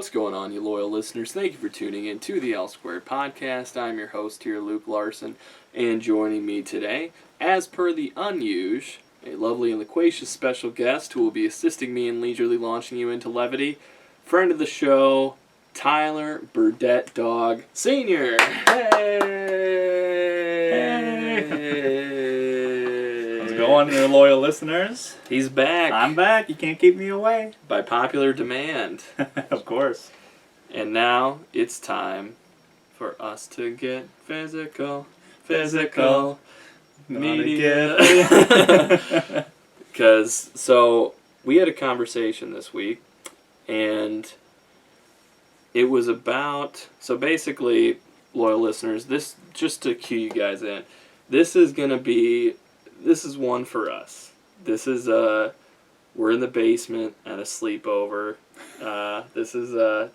What's going on, you loyal listeners? Thank you for tuning in to the L Squared Podcast. I'm your host here, Luke Larson, and joining me today, as per the unusual, a lovely and loquacious special guest who will be assisting me in leisurely launching you into levity, friend of the show, Tyler Burdettedog Sr. Hey! How's it going, your loyal listeners? He's back. I'm back. You can't keep me away. By popular demand. Of course. And now it's time for us to get physical. Media. Because, so, we had a conversation this week, and it was about, so basically, loyal listeners, this, just to cue you guys in, this is one for us. This is, we're in the basement at a sleepover. This is a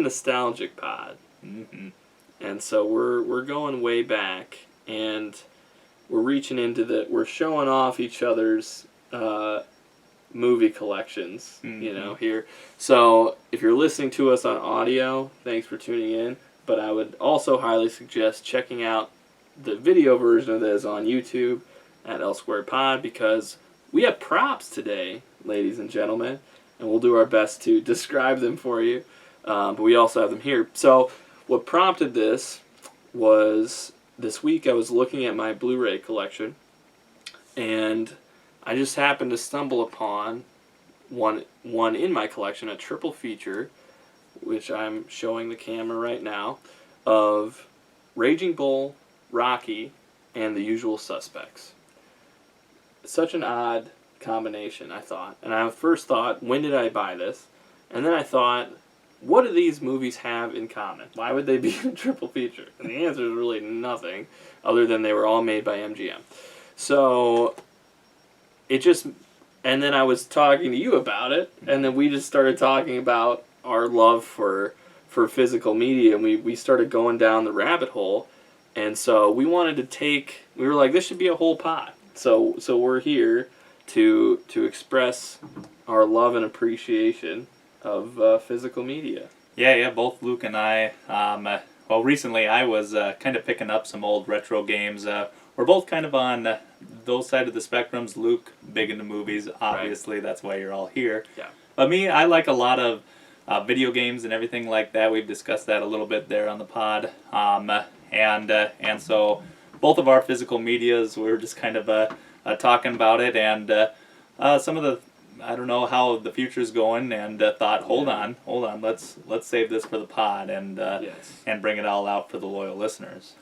nostalgic pod. Mm-hmm. And so we're going way back, and we're reaching into we're showing off each other's movie collections, here. So if you're listening to us on audio, thanks for tuning in. But I would also highly suggest checking out the video version of this on YouTube at L Squared Pod, because we have props today, ladies and gentlemen, and we'll do our best to describe them for you. But we also have them here. So what prompted this was this week I was looking at my Blu Ray collection, and I just happened to stumble upon one in my collection, a triple feature, which I'm showing the camera right now, of Raging Bull, Rocky, and The Usual Suspects. Such an odd combination, I thought. And I first thought, when did I buy this? And then I thought, what do these movies have in common? Why would they be a triple feature? And the answer is really nothing, other than they were all made by MGM. So, and then I was talking to you about it, and then we just started talking about our love for physical media, and we started going down the rabbit hole, and so we were like, this should be a whole pod. So we're here to express our love and appreciation of physical media. Yeah, both Luke and I, recently I was kind of picking up some old retro games. We're both kind of on those side of the spectrums. Luke, big into movies, obviously, right. That's why you're all here. Yeah. But me, I like a lot of video games and everything like that. We've discussed that a little bit there on the pod. And so both of our physical medias, we were just kind of talking about it, and some of the, I don't know how the future's going, and thought, hold on, let's save this for the pod and and bring it all out for the loyal listeners.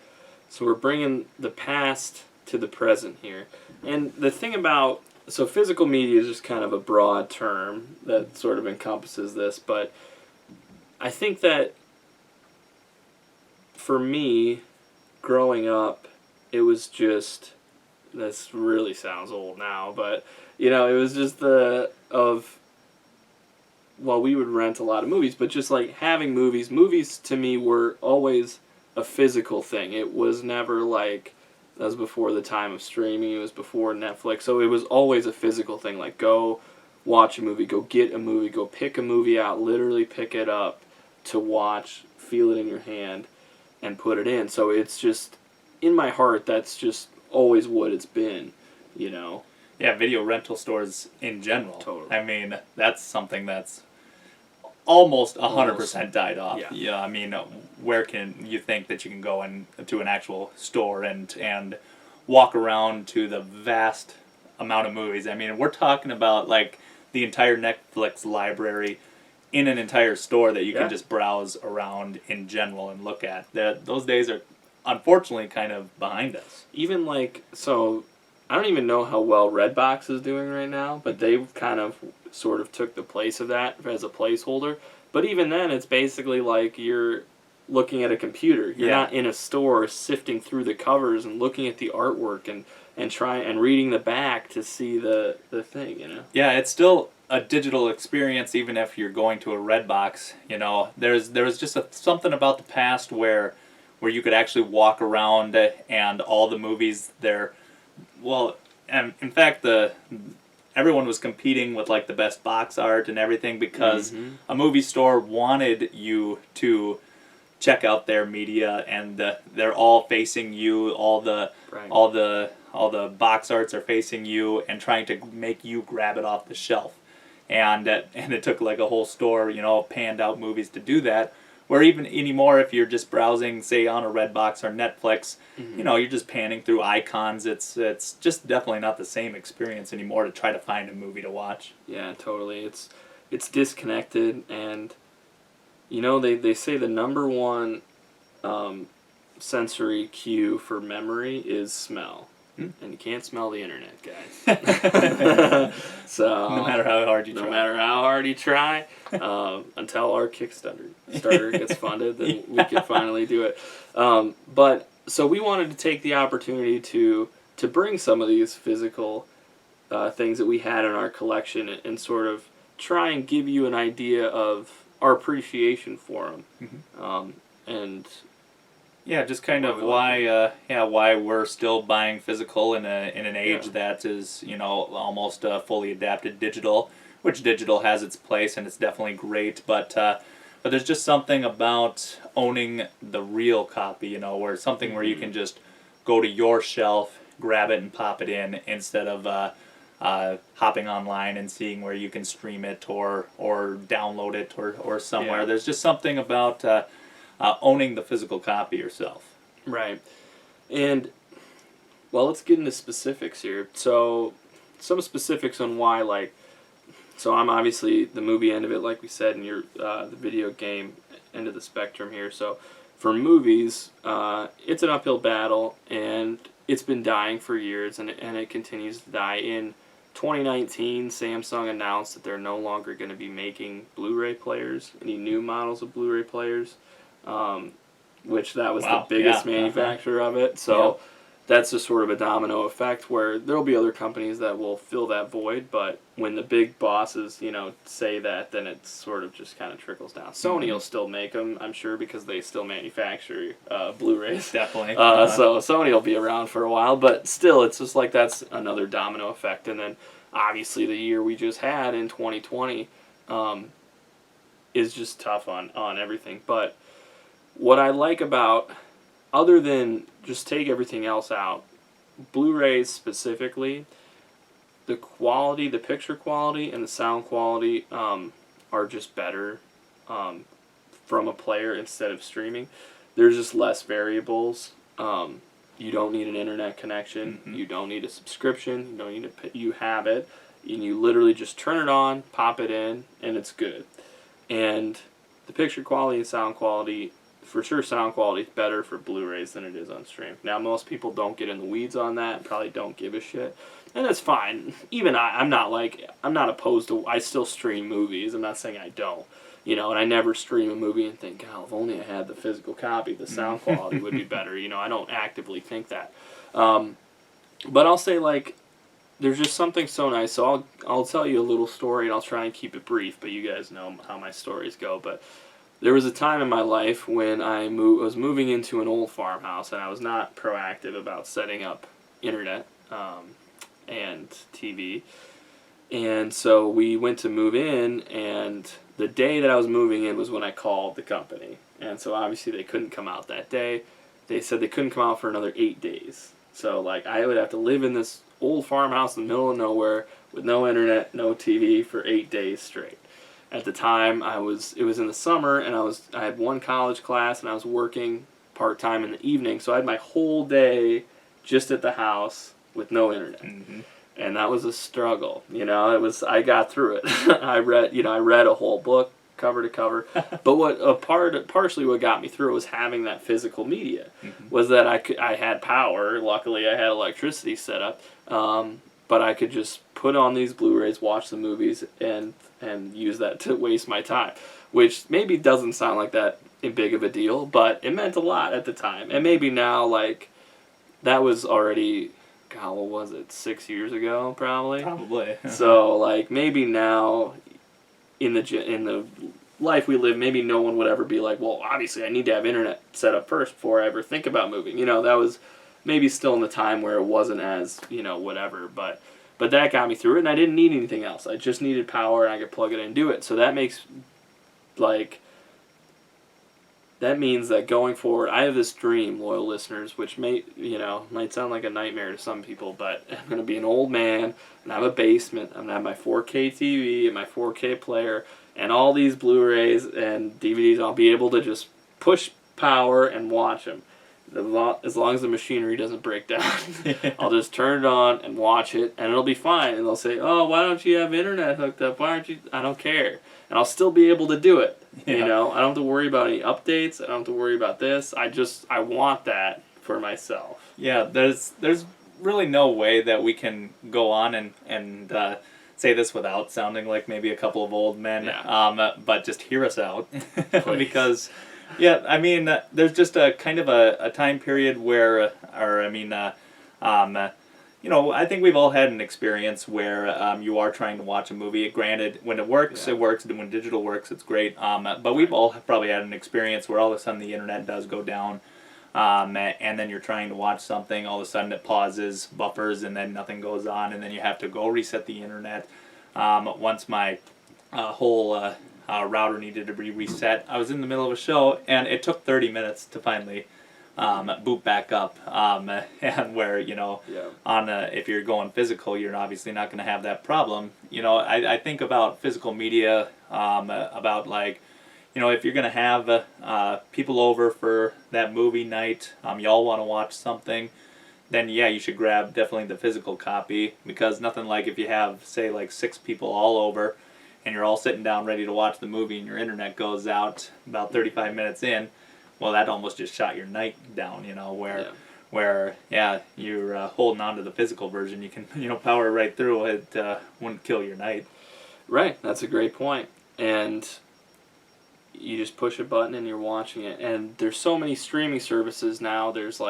So we're bringing the past to the present here. And the thing about, so physical media is just kind of a broad term that sort of encompasses this, but I think that for me, growing up, it was just, this really sounds old now, but, it was just we would rent a lot of movies, but just like having movies to me were always a physical thing. It was never like, that was before the time of streaming, it was before Netflix, so it was always a physical thing, like go watch a movie, go get a movie, go pick a movie out, literally pick it up to watch, feel it in your hand, and put it in. So it's just, in my heart, that's just always what it's been, Yeah, video rental stores in general. Totally. I mean, that's something that's almost 100% died off. Yeah. I mean, where can you think that you can go to an actual store and walk around to the vast amount of movies? I mean, we're talking about like the entire Netflix library in an entire store that you can just browse around in general and look at. Those days are unfortunately kind of behind us. Even like, so I don't even know how well Redbox is doing right now, but they've kind of sort of took the place of that as a placeholder. But even then, it's basically like you're looking at a computer. You're not in a store sifting through the covers and looking at the artwork and reading the back to see the thing, Yeah, it's still a digital experience even if you're going to a Redbox. There's just something about the past where you could actually walk around and all the movies there. Well, and in fact, everyone was competing with like the best box art and everything because a movie store wanted you to check out their media, and they're all facing you. All the box arts are facing you and trying to make you grab it off the shelf. And it took like a whole store, panned out movies to do that. Where even anymore, if you're just browsing, say, on a Redbox or Netflix, you're just panning through icons. It's just definitely not the same experience anymore to try to find a movie to watch. Yeah, totally. It's disconnected, and they say the number one sensory cue for memory is smell. And you can't smell the internet, guys. So no matter how hard you try, until our Kickstarter gets funded, then we can finally do it. But so we wanted to take the opportunity to bring some of these physical things that we had in our collection and sort of try and give you an idea of our appreciation for them, and. Yeah, just kind of why we're still buying physical in an age that is almost fully adapted digital, which digital has its place and it's definitely great, but there's just something about owning the real copy, where something where you can just go to your shelf, grab it and pop it in instead of hopping online and seeing where you can stream it or download it or somewhere. Yeah. There's just something about owning the physical copy yourself. Right. And, well, let's get into specifics here. So, some specifics on why, so I'm obviously the movie end of it, like we said, and you're the video game end of the spectrum here. So, for movies, it's an uphill battle, and it's been dying for years, and it continues to die. In 2019, Samsung announced that they're no longer going to be making Blu-ray players, any new models of Blu-ray players. Which that was the biggest manufacturer of it. So that's just sort of a domino effect where there'll be other companies that will fill that void, but when the big bosses, say that, then it sort of just kind of trickles down. Sony will still make them, I'm sure, because they still manufacture Blu-rays. Definitely. So Sony will be around for a while, but still, it's just like that's another domino effect. And then, obviously, the year we just had in 2020 is just tough on everything. But what I like about, other than just take everything else out, Blu-rays specifically, the quality, the picture quality and the sound quality are just better from a player instead of streaming. There's just less variables. You don't need an internet connection. You don't need a subscription. You don't need you have it, and you literally just turn it on, pop it in, and it's good. And the picture quality and sound quality, for sure, sound quality is better for Blu-rays than it is on stream. Now, most people don't get in the weeds on that, probably don't give a shit, and that's fine. Even I'm not opposed to, I still stream movies. I'm not saying I don't, and I never stream a movie and think, God, if only I had the physical copy, the sound quality would be better. I don't actively think that. But I'll say, there's just something so nice. So I'll tell you a little story, and I'll try and keep it brief, but you guys know how my stories go. But there was a time in my life when I was moving into an old farmhouse, and I was not proactive about setting up internet and TV. And so we went to move in, and the day that I was moving in was when I called the company. And so obviously they couldn't come out that day. They said they couldn't come out for another 8 days. So I would have to live in this old farmhouse in the middle of nowhere with no internet, no TV for 8 days straight. At the time, it was in the summer, and I had one college class, and I was working part-time in the evening, so I had my whole day just at the house with no internet. And that was a struggle. I got through it. I read a whole book cover to cover. But partially what got me through was having that physical media. Was that I had power. Luckily, I had electricity set up. But I could just put on these Blu-rays, watch the movies, and use that to waste my time, which maybe doesn't sound like that big of a deal, but it meant a lot at the time. And maybe now, that was already, God, what was it, 6 years ago, probably? Probably. So, maybe now, in the life we live, maybe no one would ever be like, well, obviously I need to have internet set up first before I ever think about moving. That was maybe still in the time where it wasn't as, whatever, but But that got me through it, and I didn't need anything else. I just needed power, and I could plug it in and do it. So that makes, like, that means that going forward, I have this dream, loyal listeners, which might sound like a nightmare to some people, but I'm going to be an old man, and I have a basement. I'm going to have my 4K TV and my 4K player, and all these Blu-rays and DVDs. I'll be able to just push power and watch them. As long as the machinery doesn't break down. I'll just turn it on and watch it, and it'll be fine. And they'll say, oh, why don't you have internet hooked up? Why aren't you? I don't care. And I'll still be able to do it. Yeah. I don't have to worry about any updates. I don't have to worry about this. I want that for myself. Yeah, there's really no way that we can go on and say this without sounding like maybe a couple of old men. Yeah. But just hear us out. Because... yeah, I mean, there's just a kind of a time period where, I think we've all had an experience where you are trying to watch a movie. Granted, when it works, it works, and when digital works, it's great. But we've all probably had an experience where all of a sudden the internet does go down, and then you're trying to watch something, all of a sudden it pauses, buffers, and then nothing goes on, and then you have to go reset the internet. Once my whole... router needed to be reset. I was in the middle of a show, and it took 30 minutes to finally boot back up. And where, if you're going physical, you're obviously not going to have that problem. I think about physical media, about if you're going to have people over for that movie night, y'all want to watch something, then yeah, you should grab definitely the physical copy, because nothing like if you have, say, 6 people all over, and you're all sitting down ready to watch the movie and your internet goes out about 35 minutes in, well, that almost just shot your night down, where you're holding on to the physical version. You can, power right through it. Wouldn't kill your night. Right, that's a great point. And you just push a button and you're watching it. And there's so many streaming services now. There's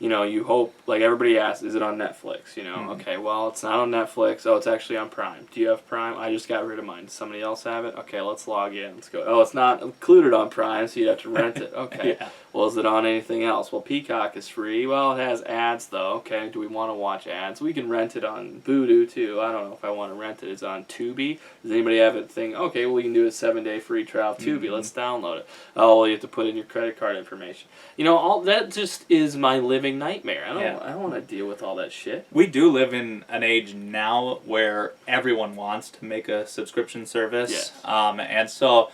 you hope, everybody asks, is it on Netflix? Okay, well, it's not on Netflix. Oh, it's actually on Prime. Do you have Prime? I just got rid of mine. Does somebody else have it? Okay, let's log in. Let's go. Oh, it's not included on Prime, so you have to rent it. Okay. Yeah. Well, is it on anything else? Well, Peacock is free. Well, it has ads, though. Okay, do we want to watch ads? We can rent it on Vudu, too. I don't know if I want to rent it. It's on Tubi. Does anybody have a thing? Okay, well, we can do a 7-day free trial of Tubi. Mm-hmm. Let's download it. Oh, well, you have to put in your credit card information. All that just is my living nightmare. I don't want to deal with all that shit. We do live in an age now where everyone wants to make a subscription service. Yes. And so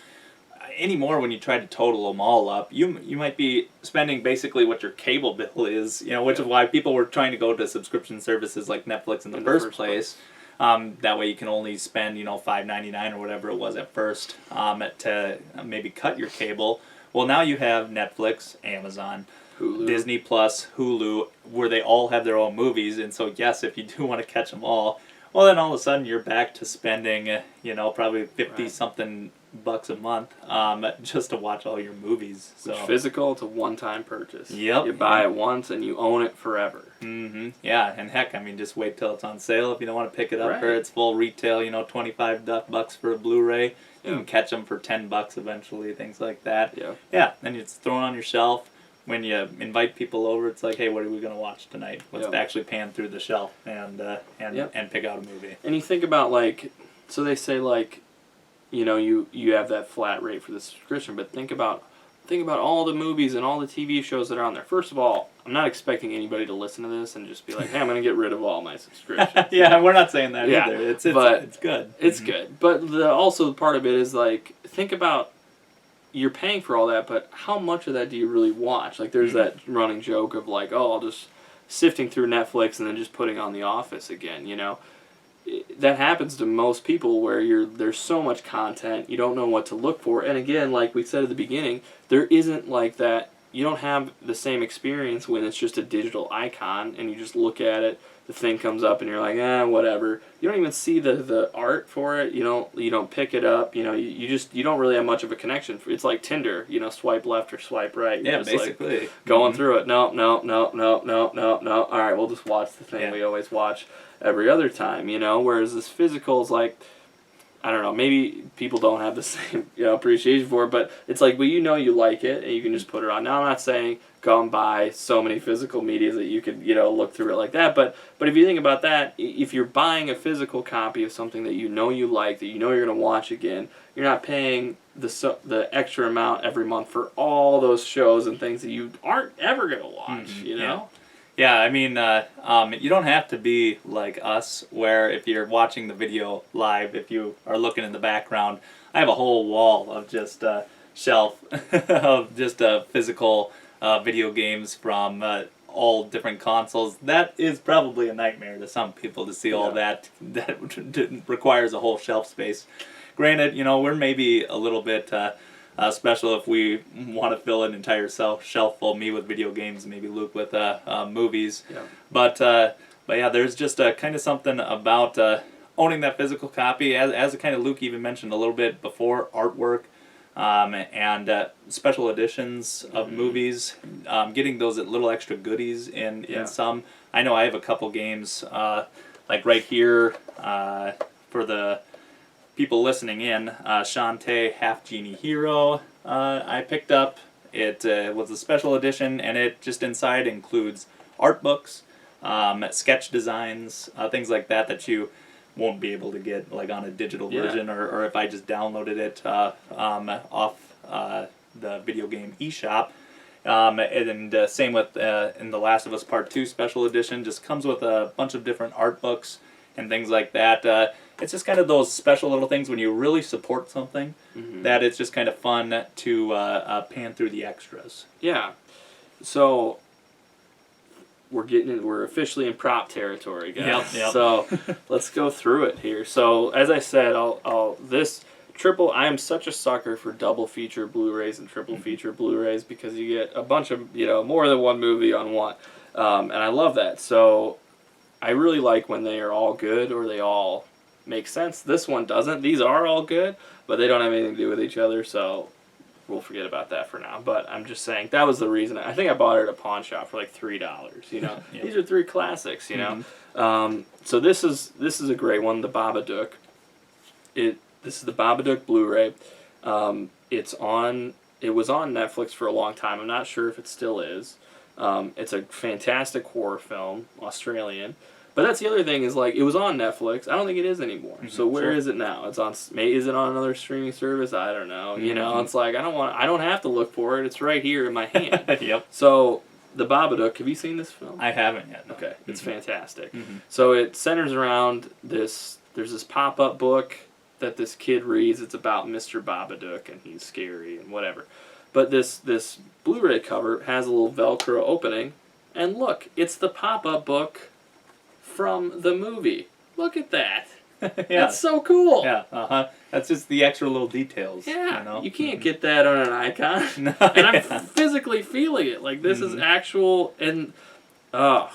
anymore, when you try to total them all up, you might be spending basically what your cable bill is, which is why people were trying to go to subscription services like Netflix in the first place. That way you can only spend, $5.99 or whatever it was at first to maybe cut your cable. Well, now you have Netflix, Amazon, Hulu. Disney Plus, Hulu, where they all have their own movies. And so, yes, if you do want to catch them all, well, then all of a sudden you're back to spending, probably 50-something bucks a month just to watch all your movies. So physical, it's a one-time purchase. Yep. You buy it once and you own it forever. Mm-hmm. Yeah, and heck, just wait till it's on sale if you don't want to pick it up for its full retail, $25 for a Blu-ray. You can catch them for $10 eventually, things like that. Yeah. Yeah, then it's thrown on your shelf. When you invite people over, it's like, hey, what are we going to watch tonight? Let's actually pan through the shelf and pick out a movie. And you think about, so they say, you have that flat rate for the subscription, but think about all the movies and all the TV shows that are on there. First of all, I'm not expecting anybody to listen to this and just be like, hey, I'm going to get rid of all my subscriptions. Yeah, we're not saying that either. It's good. It's good. But also part of it is, think about, you're paying for all that, but how much of that do you really watch? There's that running joke of I'll just sifting through Netflix and then just putting on The Office again, That happens to most people where there's so much content, you don't know what to look for. And again, like we said at the beginning, there isn't that, you don't have the same experience when it's just a digital icon and you just look at it, the thing comes up and you're like, whatever. You don't even see the art for it. You don't pick it up. You don't really have much of a connection. It's like Tinder. Swipe left or swipe right. You're just basically going through it. No. All right, we'll just watch the thing we always watch every other time. Whereas this physical is I don't know, maybe people don't have the same appreciation for it, but it's like, well, you like it, and you can just put it on. Now, I'm not saying go and buy so many physical medias that you could, look through it like that, but if you think about that, if you're buying a physical copy of something that you like, that you're going to watch again, you're not paying the extra amount every month for all those shows and things that you aren't ever going to watch, know? Yeah, I mean, you don't have to be like us, where if you're watching the video live, if you are looking in the background, I have a whole wall of just shelf of just physical video games from all different consoles. That is probably a nightmare to some people to see all that. That requires a whole shelf space. Granted, we're maybe a little bit special if we want to fill an entire shelf full, me with video games, maybe Luke with movies. Yeah. But yeah, there's just kind of something about owning that physical copy, as kind of Luke even mentioned a little bit before, artwork and special editions of movies, getting those little extra goodies in some. I know I have a couple games, like right here, for the people listening in, Shantae Half Genie Hero I picked up. It was a special edition, and it just inside includes art books, sketch designs, things like that you won't be able to get like on a digital version, or if I just downloaded it off the video game eShop. And same with in The Last of Us Part 2 Special Edition, just comes with a bunch of different art books and things like that. It's just kind of those special little things when you really support something, that it's just kind of fun to pan through the extras. Yeah. So we're officially in prop territory, guys. Yep. So let's go through it here. So as I said, I am such a sucker for double feature Blu-rays and triple feature Blu-rays, because you get a bunch of, more than one movie on one. And I love that. So I really like when they are all good, or they all make sense. This one doesn't. These are all good, but they don't have anything to do with each other, so we'll forget about that for now. But I'm just saying, that was the reason. I think I bought it at a pawn shop for like $3, Yep. These are 3 classics, So this is a great one, the Babadook. This is the Babadook Blu Ray. It was on Netflix for a long time. I'm not sure if it still is. It's a fantastic horror film, Australian. But that's the other thing, is like, it was on Netflix. I don't think it is anymore. So where is it now? Is it on another streaming service? I don't know. It's like, I don't have to look for it. It's right here in my hand. Yep. So the Babadook, have you seen this film? I haven't yet. No. Okay, it's fantastic. So it centers around there's this pop-up book that this kid reads. It's about Mr. Babadook, and he's scary and whatever. But this Blu-ray cover has a little Velcro opening, and look, it's the pop-up book from the movie. Look at that. That's so cool. Yeah, That's just the extra little details. Yeah, you can't get that on an icon. No, and I'm physically feeling it. Like, this is actual, and I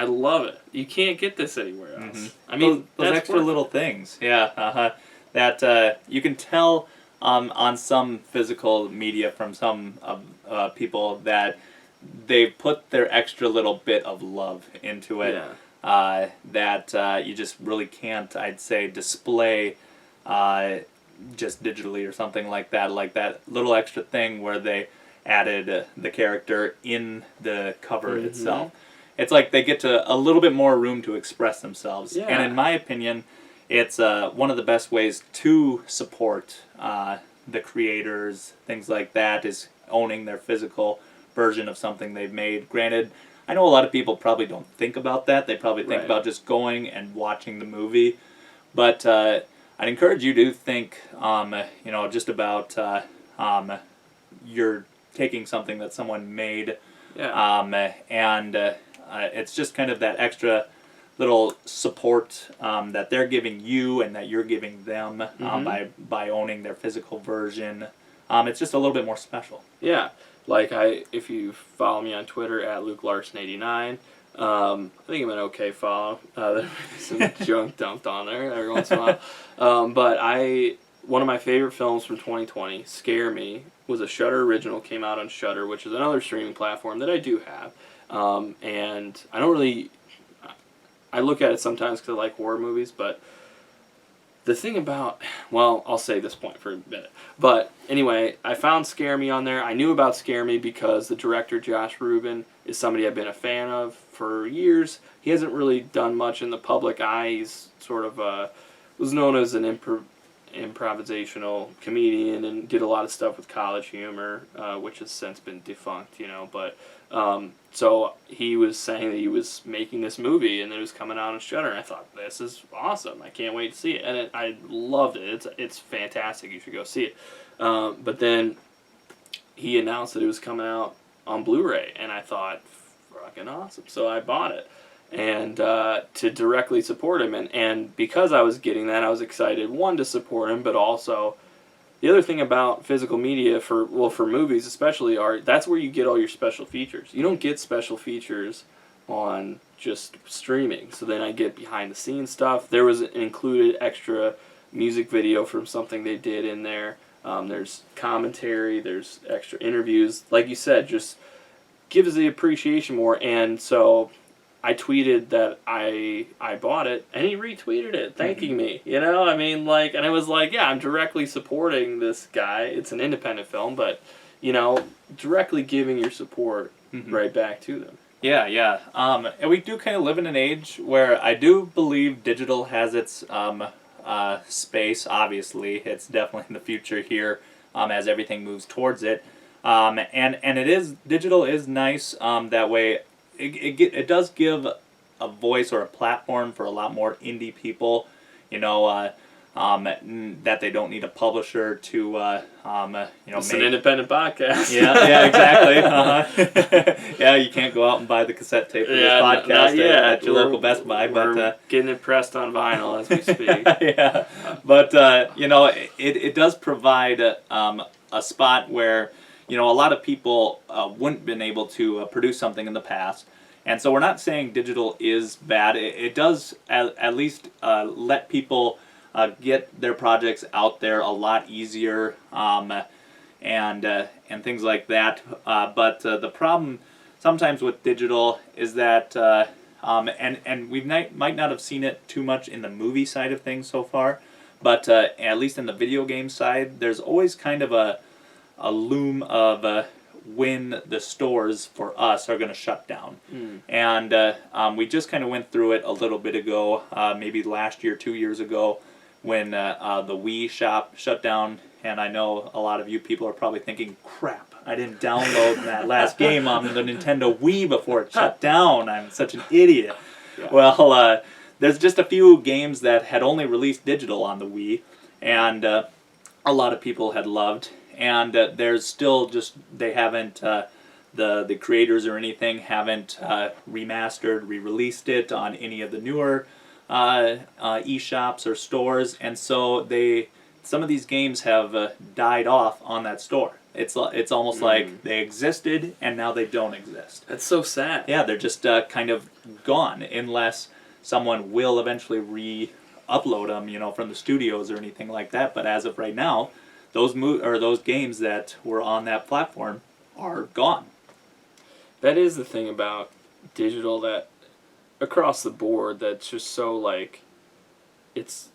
love it. You can't get this anywhere else. I mean, those extra little things. Yeah, that you can tell on some physical media from some people that they've put their extra little bit of love into it. Yeah. That you just really can't, I'd say, display just digitally or something like that little extra thing where they added the character in the cover itself. It's like they get a little bit more room to express themselves. Yeah. And in my opinion, it's one of the best ways to support the creators, things like that, is owning their physical version of something they've made. Granted, I know a lot of people probably don't think about that. They probably think about just going and watching the movie. But I'd encourage you to think, just about you're taking something that someone made, and it's just kind of that extra little support that they're giving you and that you're giving them by owning their physical version. It's just a little bit more special. Yeah. Like, if you follow me on Twitter at LukeLarson89, I think I'm an okay follow. There's some junk dumped on there every once in a while. But one of my favorite films from 2020, Scare Me, was a Shudder original, came out on Shudder, which is another streaming platform that I do have. And I don't really... I look at it sometimes because I like horror movies, but the thing about, well, I'll say this point for a minute. But anyway, I found Scare Me on there. I knew about Scare Me because the director, Josh Rubin, is somebody I've been a fan of for years. He hasn't really done much in the public eye. He's sort of was known as an improvisational comedian and did a lot of stuff with College Humor, which has since been defunct, but so he was saying that he was making this movie and it was coming out on Shudder, and I thought, this is awesome, I can't wait to see it, and I loved it. It's fantastic, you should go see it. But then he announced that it was coming out on Blu-ray, and I thought, fucking awesome, so I bought it. And to directly support him, and because I was getting that, I was excited, one, to support him, but also the other thing about physical media for movies especially that's where you get all your special features. You don't get special features on just streaming. So then I get behind the scenes stuff. There was an included extra music video from something they did in there. There's commentary, there's extra interviews. Like you said, just gives the appreciation more. And so I tweeted that I bought it, and he retweeted it, thanking me. And I was like, yeah, I'm directly supporting this guy. It's an independent film, but, directly giving your support right back to them. Yeah. And we do kind of live in an age where I do believe digital has its space. Obviously, it's definitely in the future here as everything moves towards it. And digital is nice that way. It does give a voice or a platform for a lot more indie people, that they don't need a publisher to, It's an independent podcast. Yeah, exactly. Yeah, you can't go out and buy the cassette tape for this podcast at your local Best Buy. We're getting it pressed on vinyl as we speak. Yeah, but, it does provide a spot where, a lot of people wouldn't been able to produce something in the past. And so we're not saying digital is bad. It does at least let people get their projects out there a lot easier and things like that. But the problem sometimes with digital is that, and we might not have seen it too much in the movie side of things so far, but at least in the video game side, there's always kind of a loom of when the stores for us are going to shut down. And we just kind of went through it a little bit ago, maybe last year, 2 years ago, when the Wii shop shut down. And I know a lot of you people are probably thinking, crap, I didn't download that last game on the Nintendo Wii before it shut down. I'm such an idiot. Yeah. Well, there's just a few games that had only released digital on the Wii, and a lot of people had loved. And there's still just, they haven't, the creators or anything haven't remastered, re-released it on any of the newer eShops or stores. And so some of these games have died off on that store. It's almost like they existed and now they don't exist. That's so sad. Yeah, they're just kind of gone unless someone will eventually re-upload them, from the studios or anything like that. But as of right now, those games that were on that platform are gone. That is the thing about digital, that across the board, that's just so it's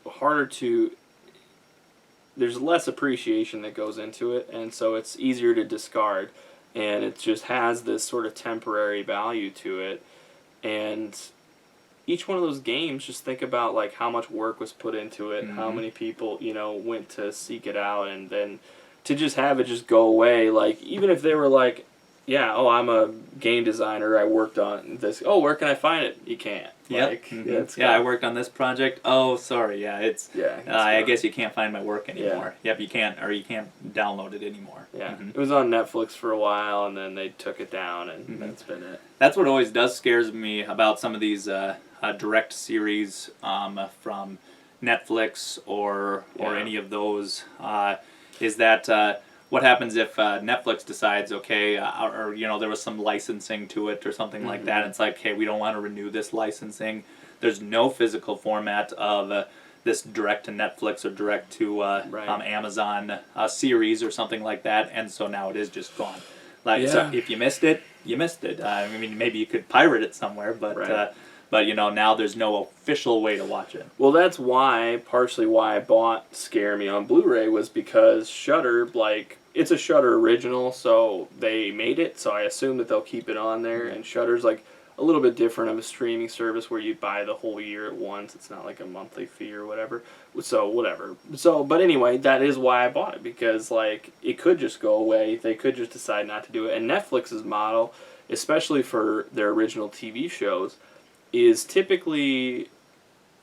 harder to. There's less appreciation that goes into it, and so it's easier to discard, and it just has this sort of temporary value to it, and each one of those games, just think about how much work was put into it, how many people went to seek it out, and then to just have it just go away. Even if they were I'm a game designer, I worked on this. Oh, where can I find it? You can't. I worked on this project. Oh, sorry. Yeah, I guess you can't find my work anymore. Yeah. Yep, you can't download it anymore. Yeah, It was on Netflix for a while, and then they took it down, and that's been it. That's what always scares me about some of these direct series from Netflix or any of those is that what happens if Netflix decides, okay, or there was some licensing to it or something like that, and it's like, hey, we don't want to renew this licensing. There's no physical format of this direct to Netflix or direct to Amazon series or something like that, and so now it is just gone. So if you missed it, you missed it. Maybe you could pirate it somewhere, but But, now there's no official way to watch it. Well, that's partially why I bought Scare Me on Blu-ray, was because Shudder, it's a Shudder original, so they made it, so I assume that they'll keep it on there, and Shudder's a little bit different of a streaming service where you buy the whole year at once. It's not like a monthly fee or whatever. So, whatever. But anyway, that is why I bought it, because, it could just go away. They could just decide not to do it. And Netflix's model, especially for their original TV shows, is typically,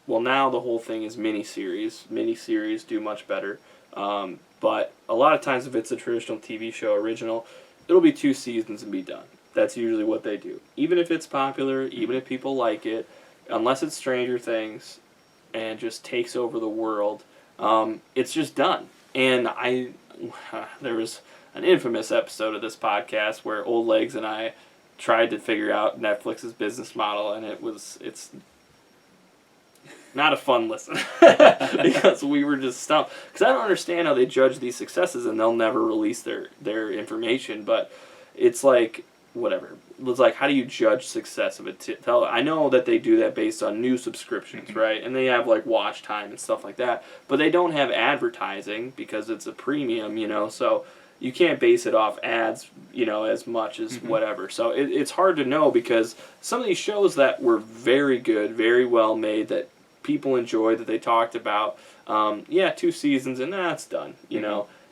well, now the whole thing is miniseries. Miniseries do much better. But a lot of times if it's a traditional TV show original, it'll be 2 seasons and be done. That's usually what they do. Even if it's popular, even if people like it, unless it's Stranger Things and just takes over the world, it's just done. And there was an infamous episode of this podcast where Old Legs and I tried to figure out Netflix's business model, and it's not a fun listen because we were just stumped. Because I don't understand how they judge these successes, and they'll never release their information. But it's whatever. It's how do you judge success of a I know that they do that based on new subscriptions, right? And they have watch time and stuff like that. But they don't have advertising because it's a premium, so you can't base it off ads, as much as whatever. So it's hard to know, because some of these shows that were very good, very well made, that people enjoyed, that they talked about, 2 seasons and that's done,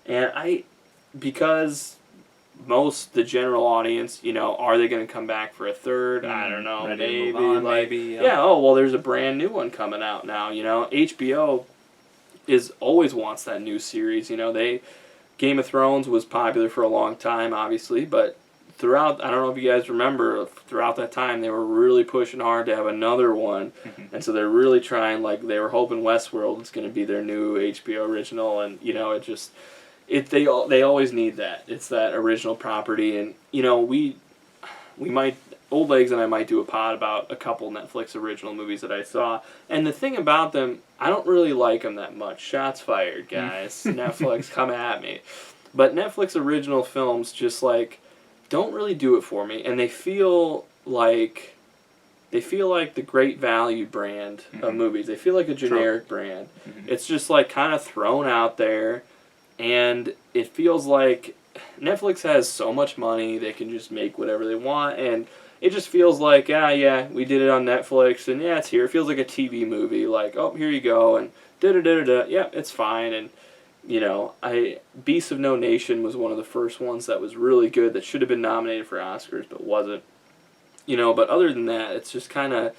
And because the general audience, are they going to come back for a third? I don't know. Maybe. There's a brand new one coming out now. HBO always wants that new series. Game of Thrones was popular for a long time, obviously, but throughout, I don't know if you guys remember, throughout that time, they were really pushing hard to have another one, and so they're really trying, they were hoping Westworld is going to be their new HBO original, and, they always need that. It's that original property, and, we might, Old Legs and I might do a pod about a couple Netflix original movies that I saw, and the thing about them, I don't really like them that much. Shots fired, guys. Netflix, come at me. But Netflix original films just, don't really do it for me, and they feel like the Great Value brand of movies. They feel like a generic brand. It's just, kind of thrown out there, and it feels like Netflix has so much money, they can just make whatever they want, and it just feels like, we did it on Netflix, and it's here. It feels like a TV movie, here you go, and da-da-da-da-da, it's fine, and, Beasts of No Nation was one of the first ones that was really good, that should have been nominated for Oscars, but wasn't. But other than that, it's just kind of,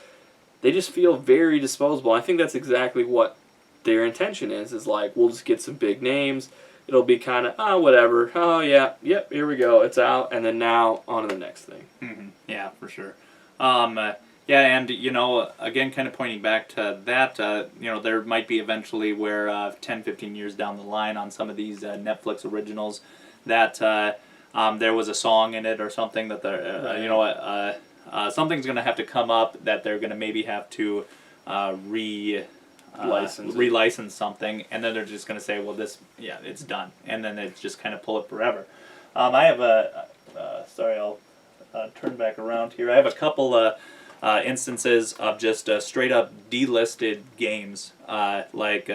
they just feel very disposable. I think that's exactly what their intention is we'll just get some big names, it'll be kind of, whatever, here we go, it's out, and then now, on to the next thing. Yeah, for sure. And, again, kind of pointing back to that, there might be eventually where 10, 15 years down the line on some of these Netflix originals that there was a song in it or something that they're, something's going to have to come up that they're going to maybe have to relicense something, and then they're just going to say, well, it's done, and then it's just kind of pull it forever. I have sorry, I'll turn back around here. I have a couple instances of just straight up delisted games, like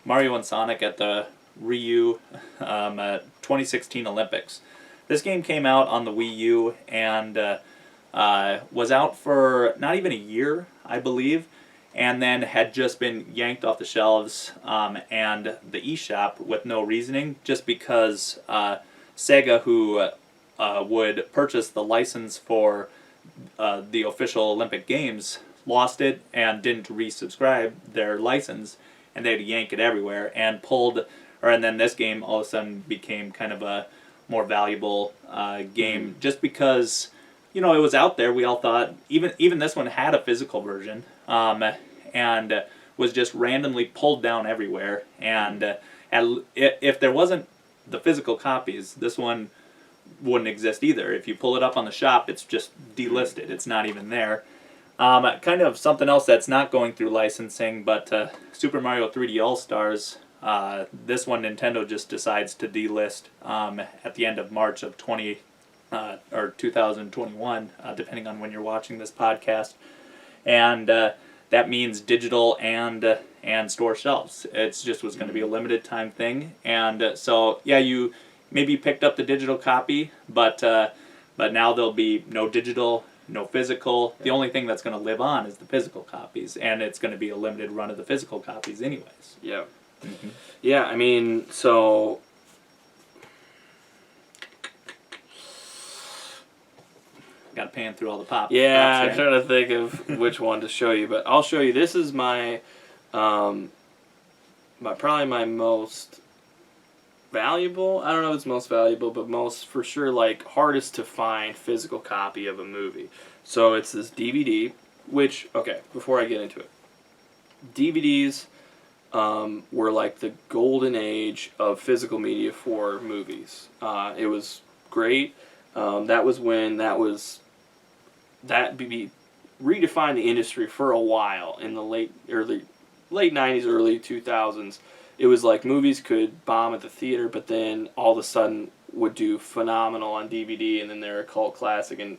Mario and Sonic at the Ryu 2016 Olympics. This game came out on the Wii U and was out for not even a year, I believe, and then had just been yanked off the shelves and the eShop with no reasoning, just because Sega, who would purchase the license for the official Olympic Games, lost it and didn't resubscribe their license, and they had to yank it everywhere, and then this game all of a sudden became kind of a more valuable game, just because it was out there. We all thought even this one had a physical version, and was just randomly pulled down everywhere, and if there wasn't the physical copies, this one wouldn't exist either. If you pull it up on the shop, it's just delisted. It's not even there. Kind of something else that's not going through licensing, but Super Mario 3D All-Stars, this one Nintendo just decides to delist at the end of March of 2021, depending on when you're watching this podcast. and that means digital and store shelves. It's just was going to be a limited time thing, and so yeah, you maybe picked up the digital copy, but now there'll be no digital, no physical. The only thing that's going to live on is the physical copies, and it's going to be a limited run of the physical copies anyways. Yeah. Mm-hmm. Yeah, I mean, so got to pan through all the pop. Yeah, I'm trying to think of which one to show you, but I'll show you. This is my probably my most valuable. I don't know if it's most valuable, but most for sure like hardest to find physical copy of a movie. So it's this DVD, which okay, before I get into it, DVDs were like the golden age of physical media for movies. It was great. That was when that redefined the industry for a while in the late 90s, early 2000s. It was like movies could bomb at the theater, but then all of a sudden would do phenomenal on DVD, and then they're a cult classic and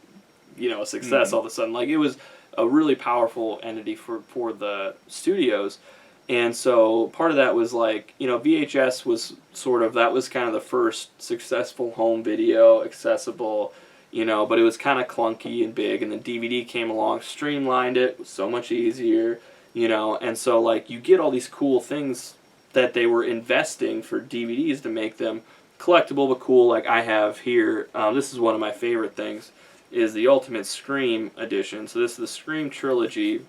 a success all of a sudden. Like it was a really powerful entity for the studios. And so part of that was like, VHS was that was kind of the first successful home video, accessible, but it was kind of clunky and big. And then DVD came along, streamlined it, was so much easier, and so like you get all these cool things that they were investing for DVDs to make them collectible but cool. Like I have here, this is one of my favorite things, is the Ultimate Scream edition. So this is the Scream trilogy,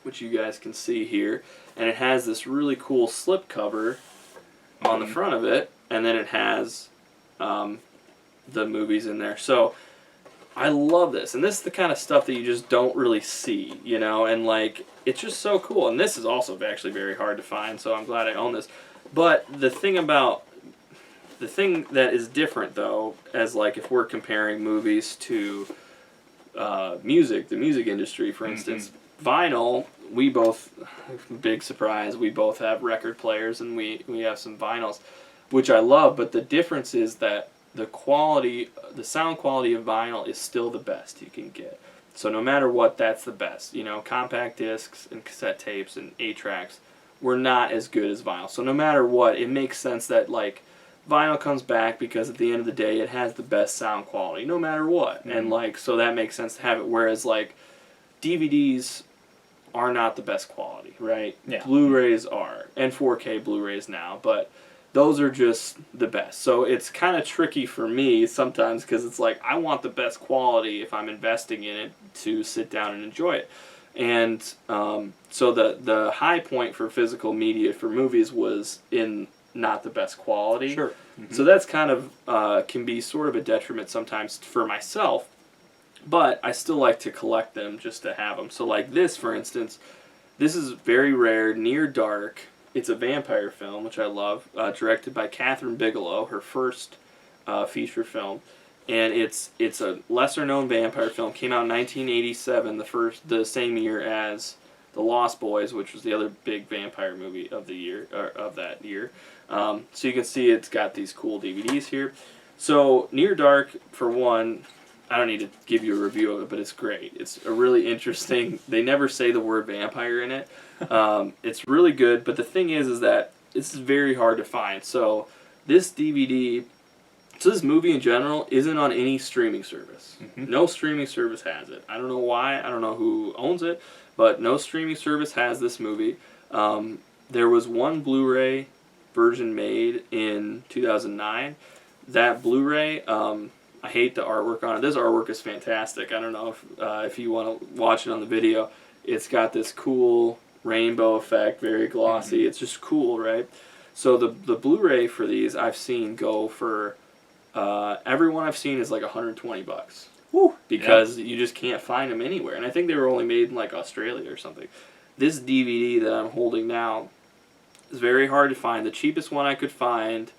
which you guys can see here. And it has this really cool slip cover on the front of it, and then it has the movies in there. So I love this, and this is the kind of stuff that you just don't really see, and like it's just so cool. And this is also actually very hard to find, so I'm glad I own this. But the thing that is different though, as like if we're comparing movies to music, the music industry, for instance, vinyl. We both, big surprise, we both have record players and we have some vinyls, which I love, but the difference is that the sound quality of vinyl is still the best you can get. So no matter what, that's the best. Compact discs and cassette tapes and 8-tracks were not as good as vinyl. So no matter what, it makes sense that like vinyl comes back because at the end of the day it has the best sound quality no matter what. And like so that makes sense to have it, whereas like DVDs are not the best quality, right? Yeah. Blu-rays are, and 4K Blu-rays now, but those are just the best. So it's kind of tricky for me sometimes because it's like I want the best quality if I'm investing in it to sit down and enjoy it. And so the high point for physical media for movies was in not the best quality. Sure. So that's kind of can be sort of a detriment sometimes for myself. But I still like to collect them just to have them. So like this, for instance, this is very rare, Near Dark. It's a vampire film, which I love, directed by Catherine Bigelow, her first feature film. And it's a lesser-known vampire film. Came out in 1987, the same year as The Lost Boys, which was the other big vampire movie of the year of that year. So you can see it's got these cool DVDs here. So Near Dark, for one, I don't need to give you a review of it, but it's great. It's a really interesting. They never say the word vampire in it. It's really good, but the thing is that it's very hard to find. So this DVD, this movie in general, isn't on any streaming service. No streaming service has it. I don't know why. I don't know who owns it, but no streaming service has this movie. There was one Blu-ray version made in 2009. That Blu-ray, I hate the artwork on it. This artwork is fantastic. I don't know if you want to watch it on the video. It's got this cool rainbow effect, very glossy. It's just cool, right? So the Blu-ray for these I've seen go for everyone I've seen is like $120. Woo! Because you just can't find them anywhere. And I think they were only made in like Australia or something. This DVD that I'm holding now is very hard to find. The cheapest one I could find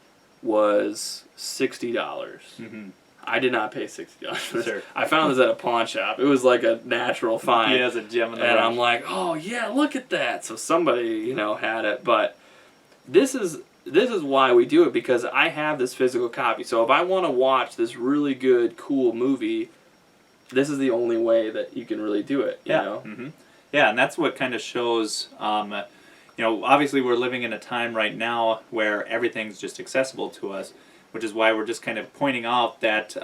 was $60. I did not pay $60 for this. Sure. I found this at a pawn shop. It was like a natural find. Yeah, it's a gem in the And rough. I'm like, oh yeah, look at that. So somebody, had it. But this is why we do it, because I have this physical copy. So if I want to watch this really good, cool movie, this is the only way that you can really do it. You know? Yeah, and that's what kind of shows, obviously we're living in a time right now where everything's just accessible to us, which is why we're just kind of pointing out that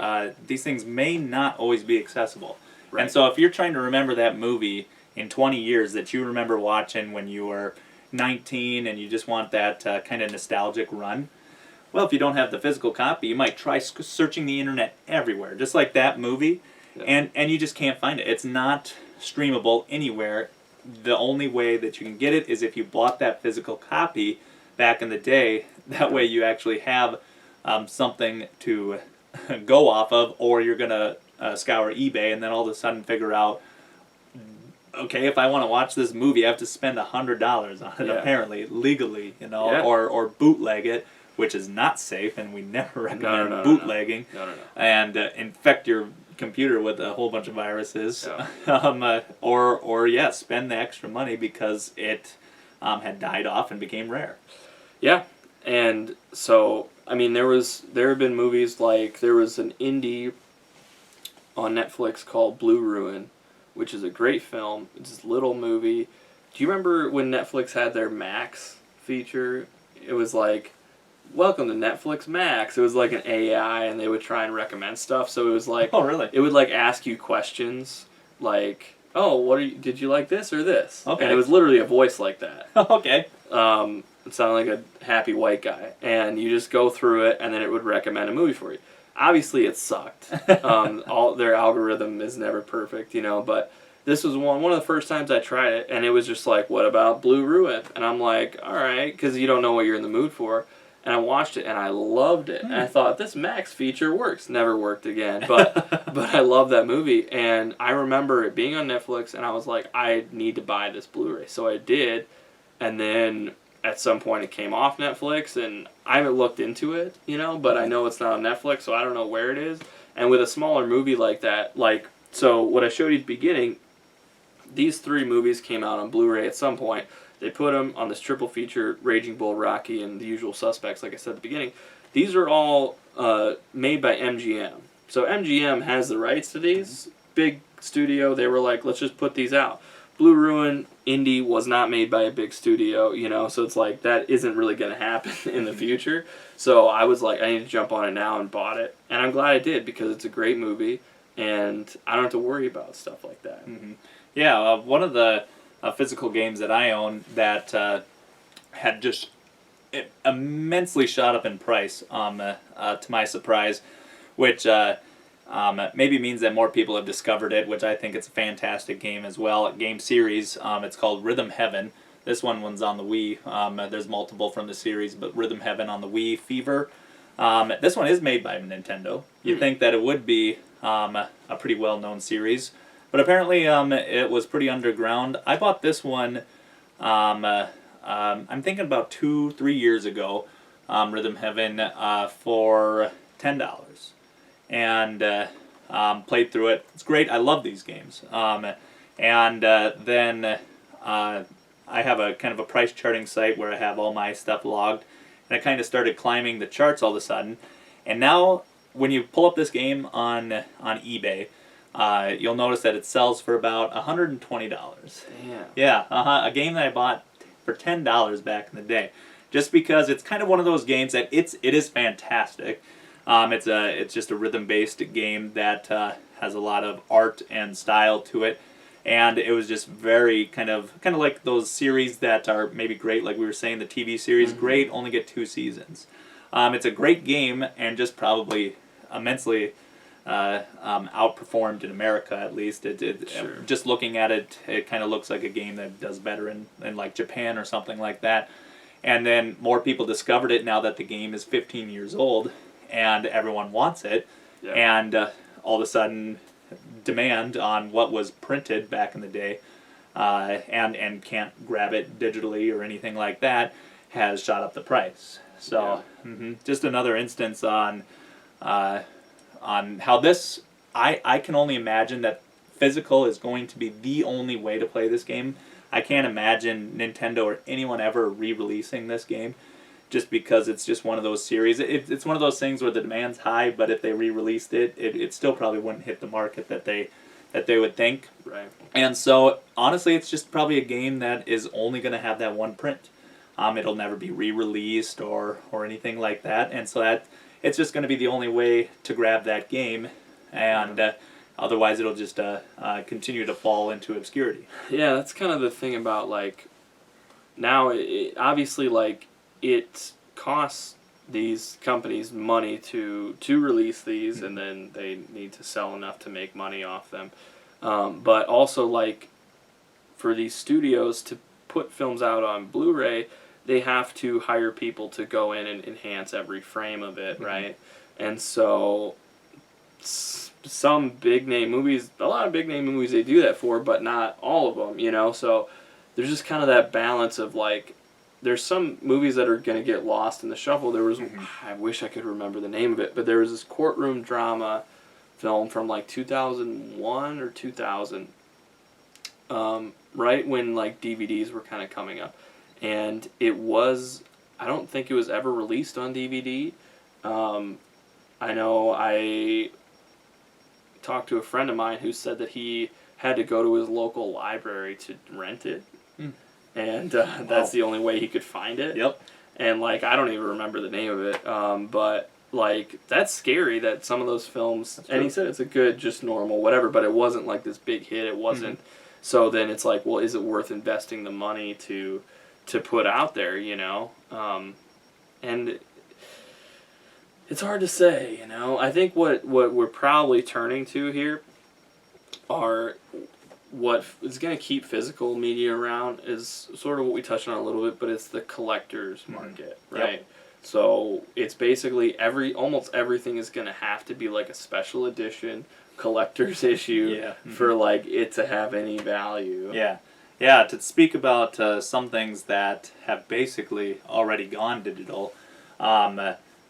these things may not always be accessible. Right. And so if you're trying to remember that movie in 20 years that you remember watching when you were 19 and you just want that kind of nostalgic run, well, if you don't have the physical copy, you might try searching the internet everywhere, just like that movie, and you just can't find it. It's not streamable anywhere. The only way that you can get it is if you bought that physical copy back in the day. That way you actually have something to go off of, or you're going to scour eBay and then all of a sudden figure out, okay, if I want to watch this movie, I have to spend $100 on it, apparently, legally, or bootleg it, which is not safe, and we never recommend bootlegging, and infect your computer with a whole bunch of viruses, spend the extra money because it had died off and became rare. Yeah, and so, I mean, there have been movies like, there was an indie on Netflix called Blue Ruin, which is a great film. It's this little movie. Do you remember when Netflix had their Max feature? It was like, welcome to Netflix Max. It was like an AI, and they would try and recommend stuff. So it was like, oh really? It would like ask you questions like, oh, did you like this or this? Okay. And it was literally a voice like that. Okay. It sounded like a happy white guy, and you just go through it, and then it would recommend a movie for you. Obviously, it sucked. All their algorithm is never perfect, but this was one of the first times I tried it, and it was just like, what about Blue Ruin? And I'm like, all right, because you don't know what you're in the mood for. And I watched it, and I loved it. And I thought, this Max feature works. Never worked again, but I love that movie. And I remember it being on Netflix, and I was like, I need to buy this Blu-ray. So I did, and then at some point it came off Netflix, and I haven't looked into it, but I know it's not on Netflix, so I don't know where it is. And with a smaller movie like that, so what I showed you at the beginning, these 3 movies came out on Blu-ray at some point. They put them on this triple feature, Raging Bull, Rocky, and The Usual Suspects, like I said at the beginning. These are all made by MGM. So MGM has the rights to these. Big studio, they were like, let's just put these out. Blue Ruin, indie, was not made by a big studio, so it's like, that isn't really going to happen in the future. So I was like, I need to jump on it now, and bought it. And I'm glad I did, because it's a great movie, and I don't have to worry about stuff like that. Mm-hmm. Yeah, one of the physical games that I own that had just immensely shot up in price, to my surprise, which maybe means that more people have discovered it, which I think it's a fantastic game as well. Game series, it's called Rhythm Heaven. This one's on the Wii. There's multiple from the series, but Rhythm Heaven on the Wii. Fever. This one is made by Nintendo. You'd think that it would be a pretty well-known series, but apparently it was pretty underground. I bought this one, I'm thinking about 2-3 years ago, Rhythm Heaven, for $10. And played through it. It's great. I love these games. Then I have a kind of a price charting site where I have all my stuff logged, and I kind of started climbing the charts all of a sudden. And now, when you pull up this game on eBay, you'll notice that it sells for about $120. Damn. Yeah, a game that I bought for $10 back in the day, just because it's kind of one of those games that it is fantastic. It's just a rhythm-based game that has a lot of art and style to it, and it was just very kind of like those series that are maybe great, like we were saying, the TV series, great, only get 2 seasons. It's a great game, and just probably immensely outperformed in America, at least. Sure. Just looking at it, it kind of looks like a game that does better in like Japan or something like that. And then more people discovered it now that the game is 15 years old, and everyone wants it, and all of a sudden demand on what was printed back in the day and can't grab it digitally or anything like that has shot up the price. So just another instance on how this, I can only imagine that physical is going to be the only way to play this game. I can't imagine Nintendo or anyone ever re-releasing this game, just because it's just one of those series. It's one of those things where the demand's high, but if they re-released it, it still probably wouldn't hit the market that they that they would think. Right. And so, honestly, it's just probably a game that is only going to have that one print. It'll never be re-released or anything like that. And so that it's just going to be the only way to grab that game. And otherwise, it'll just continue to fall into obscurity. Yeah, that's kind of the thing about, like, now, obviously, like, it costs these companies money to release these, and then they need to sell enough to make money off them. But also, like, for these studios to put films out on Blu-ray, they have to hire people to go in and enhance every frame of it, right? And so some big-name movies, a lot of big-name movies they do that for, but not all of them, you know? So there's just kind of that balance of, like, there's some movies that are going to get lost in the shuffle. There was, I wish I could remember the name of it, but there was this courtroom drama film from, like, 2001 or 2000, right when, like, DVDs were kind of coming up. And it was, I don't think it was ever released on DVD. I know I talked to a friend of mine who said that he had to go to his local library to rent it. And that's the only way he could find it. Yep. And, like, I don't even remember the name of it. But, like, that's scary that some of those films, and he said it's a good, just normal, whatever, but it wasn't, like, this big hit. It wasn't. So then it's like, well, is it worth investing the money to put out there, you know? And it's hard to say, you know? I think what we're probably turning to here are what is going to keep physical media around is sort of what we touched on a little bit, but it's the collector's market, right? Yep. So it's basically almost everything is going to have to be like a special edition collector's issue for like it to have any value. Yeah, to speak about some things that have basically already gone digital,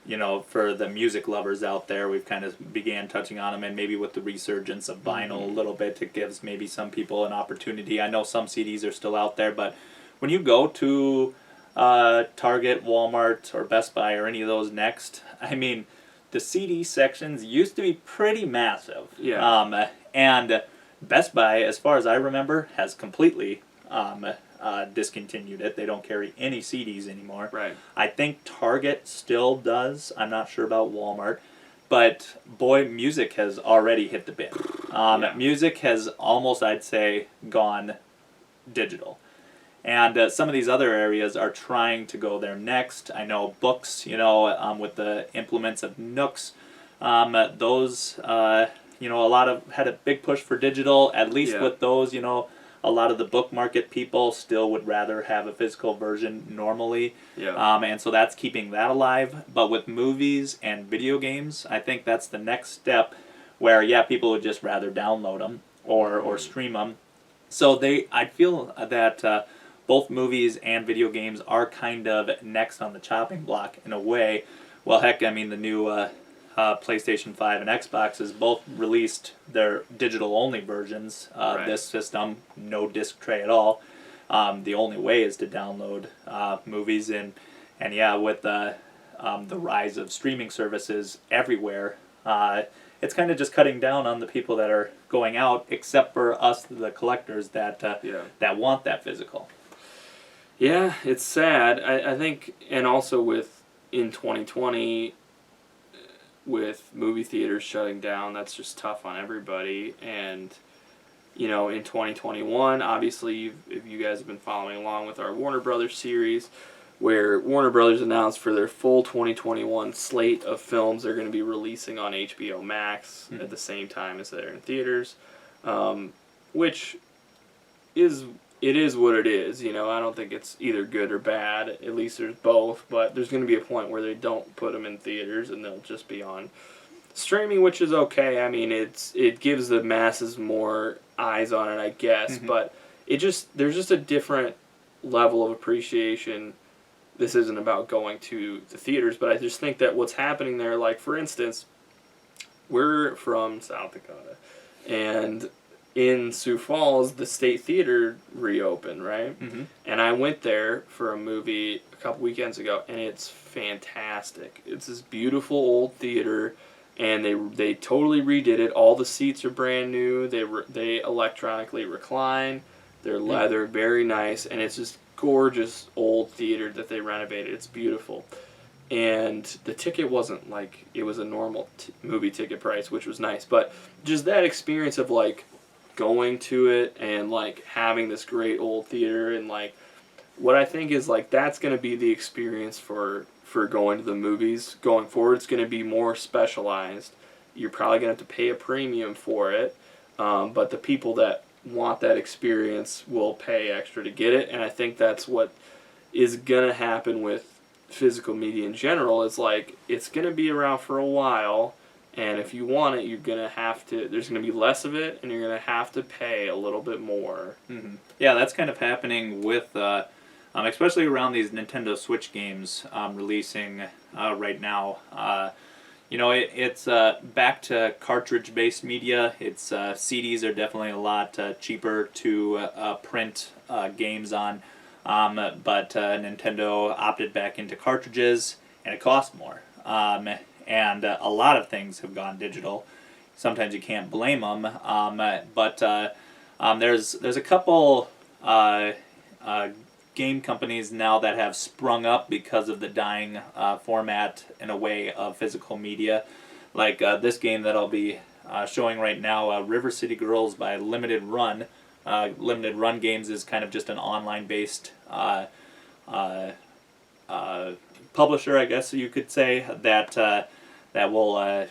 you know, for the music lovers out there, we've kind of began touching on them, and maybe with the resurgence of vinyl a little bit, it gives maybe some people an opportunity. I know some CDs are still out there, but when you go to Target, Walmart, or Best Buy, or any of those next, I mean, the CD sections used to be pretty massive. Yeah. And Best Buy, as far as I remember, has completely discontinued it. They don't carry any CDs anymore. Right. I think Target still does. I'm not sure about Walmart. But, boy, music has already hit the bin. Music has almost, I'd say, gone digital. And some of these other areas are trying to go there next. I know books, you know, with the implements of Nooks, those, you know, a lot of had a big push for digital. At least with those, you know, a lot of the book market people still would rather have a physical version normally. And so that's keeping that alive. But with movies and video games, I think that's the next step where, people would just rather download them or stream them. So I feel that both movies and video games are kind of next on the chopping block in a way. Well, heck, I mean, the new PlayStation 5 and Xboxes both released their digital-only versions. This system, no disc tray at all. The only way is to download movies, and with the rise of streaming services everywhere, it's kind of just cutting down on the people that are going out, except for us, the collectors that want that physical. Yeah, it's sad. I think, and also in 2020, with movie theaters shutting down, that's just tough on everybody. And, you know, in 2021, obviously, if you guys have been following along with our Warner Brothers series, where Warner Brothers announced for their full 2021 slate of films they're going to be releasing on HBO Max at the same time as they're in theaters, which is what it is. You know, I don't think it's either good or bad. At least there's both, but there's going to be a point where they don't put them in theaters and they'll just be on streaming, which is okay. I mean, it gives the masses more eyes on it, I guess, but there's just a different level of appreciation. This isn't about going to the theaters, but I just think that what's happening there, like, for instance, we're from South Dakota, and in Sioux Falls, the State Theater reopened, right? And I went there for a movie a couple weekends ago, and it's fantastic. It's this beautiful old theater, and they totally redid it. All the seats are brand new. They electronically recline. They're leather, very nice, and it's just gorgeous old theater that they renovated. It's beautiful. And the ticket wasn't like, it was a normal movie ticket price, which was nice. But just that experience of like going to it and like having this great old theater, and like what I think is like that's going to be the experience for going to the movies going forward. It's going to be more specialized. You're probably going to have to pay a premium for it. But the people that want that experience will pay extra to get it. And I think that's what is going to happen with physical media in general. Is like it's going to be around for a while, and if you want it, you're going to have to, there's going to be less of it, and you're going to have to pay a little bit more. Mm-hmm. Yeah, that's kind of happening with especially around these Nintendo Switch games releasing right now. It's back to cartridge-based media. It's CDs are definitely a lot cheaper to print games on. But Nintendo opted back into cartridges, and it costs more. And a lot of things have gone digital. Sometimes you can't blame them. But there's a couple game companies now that have sprung up because of the dying format, in a way, of physical media. Like this game that I'll be showing right now, River City Girls by Limited Run. Limited Run Games is kind of just an online-based publisher, I guess you could say, that will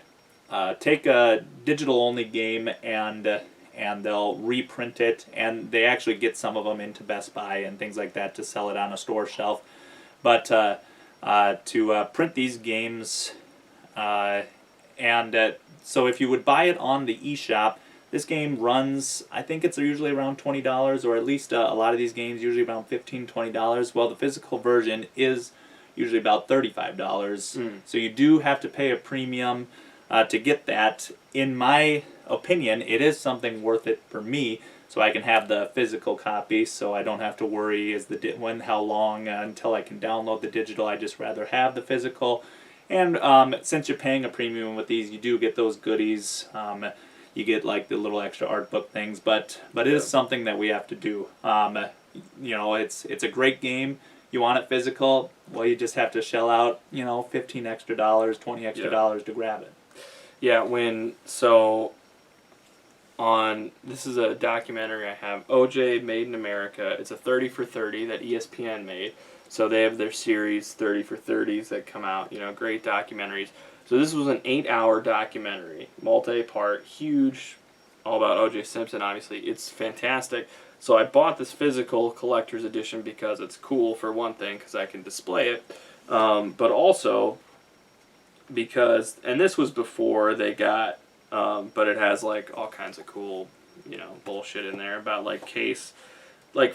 take a digital-only game and they'll reprint it, and they actually get some of them into Best Buy and things like that to sell it on a store shelf. But to print these games, so if you would buy it on the eShop, this game runs, I think it's usually around $20, or at least a lot of these games usually around $15, $20. Well, the physical version is usually about $35. So you do have to pay a premium to get that. In my opinion, it is something worth it for me, so I can have the physical copy, so I don't have to worry how long until I can download the digital. I just rather have the physical. And since you're paying a premium with these, you do get those goodies. You get like the little extra art book things, but it is something that we have to do. It's a great game. You want it physical, well, you just have to shell out, $15 extra, $20 extra dollars to grab it. Yeah, this is a documentary I have, OJ Made in America. It's a 30 for 30 that ESPN made. So they have their series 30 for 30s that come out, great documentaries. So this was an 8-hour documentary, multi-part, huge, all about O.J. Simpson, obviously. It's fantastic. So I bought this physical collector's edition because it's cool, for one thing, because I can display it. But also because, and this was before they got, but it has like all kinds of cool, bullshit in there about like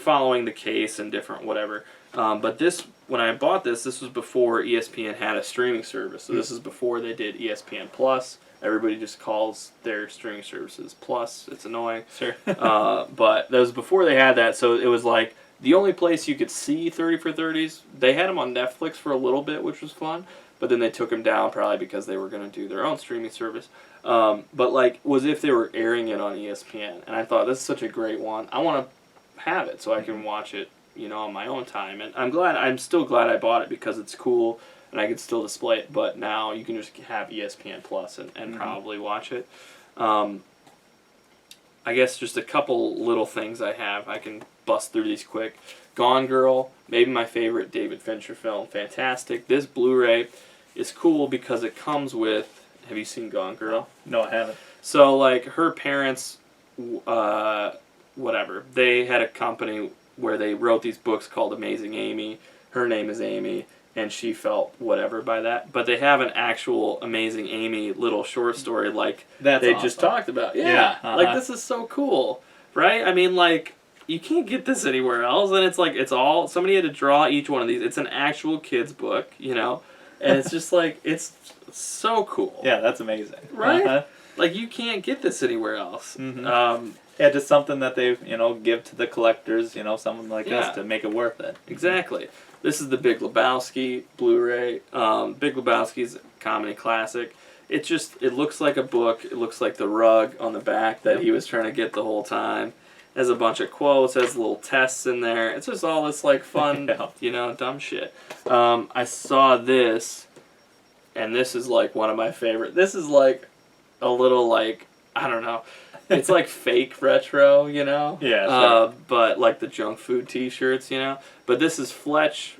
following the case and different whatever. But when I bought this was before ESPN had a streaming service. So this is before they did ESPN Plus. Everybody just calls their streaming services Plus. It's annoying. Sure. But that was before they had that. So it was like the only place you could see 30 for 30s. They had them on Netflix for a little bit, which was fun. But then they took them down probably because they were going to do their own streaming service. But like, was if they were airing it on ESPN. And I thought, this is such a great one. I want to have it so I can watch it, on my own time. And I'm still glad I bought it because it's cool and I can still display it. But now you can just have ESPN Plus and probably watch it. I guess just a couple little things I have. I can bust through these quick. Gone Girl, maybe my favorite David Fincher film. Fantastic. This Blu-ray is cool because it comes with, have you seen Gone Girl? No, I haven't. So like her parents, whatever, they had a company where they wrote these books called Amazing Amy. Her name is Amy, and she felt whatever by that. But they have an actual Amazing Amy little short story like That's they awesome. just talked about. Yeah. Like this is so cool, right? I mean, like, you can't get this anywhere else, and it's like, somebody had to draw each one of these. It's an actual kid's book, and it's just like, it's so cool. Yeah, that's amazing. Right? Like, you can't get this anywhere else. Mm-hmm. Yeah, just something that they, give to the collectors, someone like us to make it worth it. Exactly. This is the Big Lebowski Blu-ray. Big Lebowski's comedy classic. It looks like a book. It looks like the rug on the back that he was trying to get the whole time. It has a bunch of quotes. It has little tests in there. It's just all this like fun, dumb shit. I saw this, and this is like one of my favorite. This is like a little like, I don't know. It's like fake retro, Yeah, sure. But like the junk food T-shirts, But this is Fletch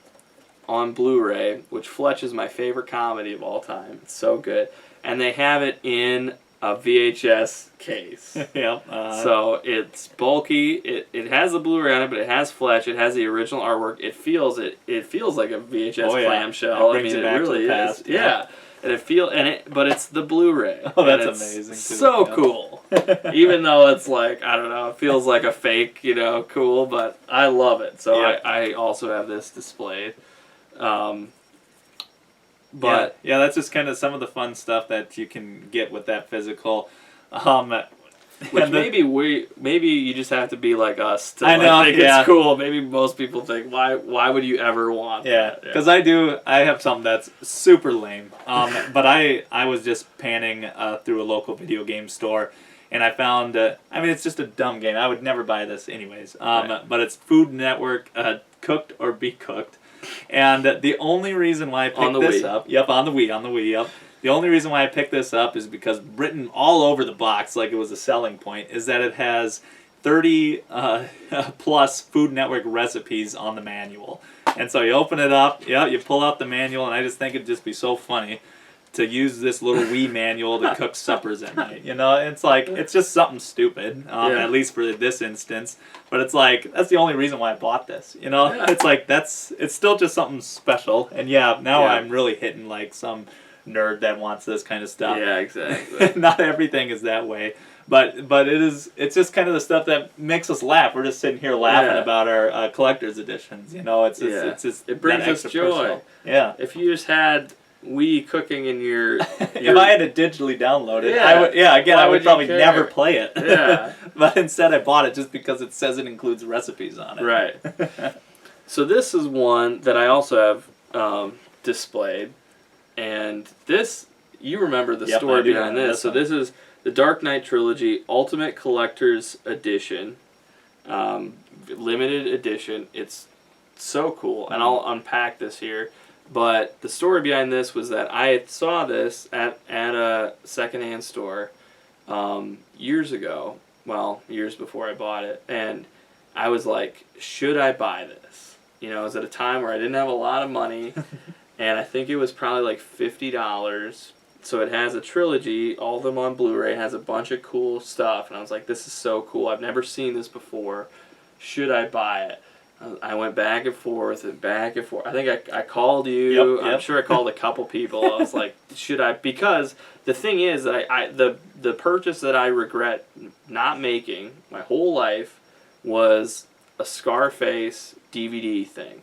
on Blu-ray, which Fletch is my favorite comedy of all time. It's so good. And they have it in a VHS case. Yep. So it's bulky. It has the Blu-ray on it, but it has Fletch. It has the original artwork. It feels like a VHS clamshell. It really is. Past. Yeah. And but it's the Blu-ray. Oh, that's amazing too. So cool. Even though it's like, I don't know, it feels like a fake, cool, but I love it. So I also have this displayed. But that's just kind of some of the fun stuff that you can get with that physical. Which maybe you just have to be like us to think it's cool. Maybe most people think, why would you ever want that? Because I have something that's super lame. But I was just panning through a local video game store, and I found, it's just a dumb game. I would never buy this anyways. But it's Food Network, Cooked or Be Cooked. And the only reason why I picked this up... Yep, on the Wii, yep. The only reason why I picked this up is because written all over the box, like it was a selling point, is that it has 30 plus Food Network recipes on the manual. And so you open it up, you pull out the manual, and I just think it'd just be so funny to use this little Wii manual to cook suppers at night. It's like, it's just something stupid, at least for this instance. But it's like, that's the only reason why I bought this. It's like, it's still just something special. And I'm really hitting like some nerd that wants this kind of stuff. Yeah, exactly. Not everything is that way. But it's just kind of the stuff that makes us laugh. We're just sitting here laughing about our collector's editions. It brings us joy. Personal. Yeah. If you just had Wii cooking in your if I had to digitally download it, I would probably never play it. Yeah. But instead I bought it just because it says it includes recipes on it. Right. So this is one that I also have displayed, and this, you remember the story behind this. So this is the Dark Knight Trilogy Ultimate Collector's Edition, limited edition. It's so cool, and I'll unpack this here. But the story behind this was that I saw this at a secondhand store years ago. Well, years before I bought it. And I was like, should I buy this? It was at a time where I didn't have a lot of money. And I think it was probably like $50. So it has a trilogy, all of them on Blu-ray. It has a bunch of cool stuff. And I was like, this is so cool. I've never seen this before. Should I buy it? I went back and forth and back and forth. I think I called you. Yep. I'm sure I called a couple people. I was like, should I? Because the thing is that the purchase that I regret not making my whole life was a Scarface DVD thing.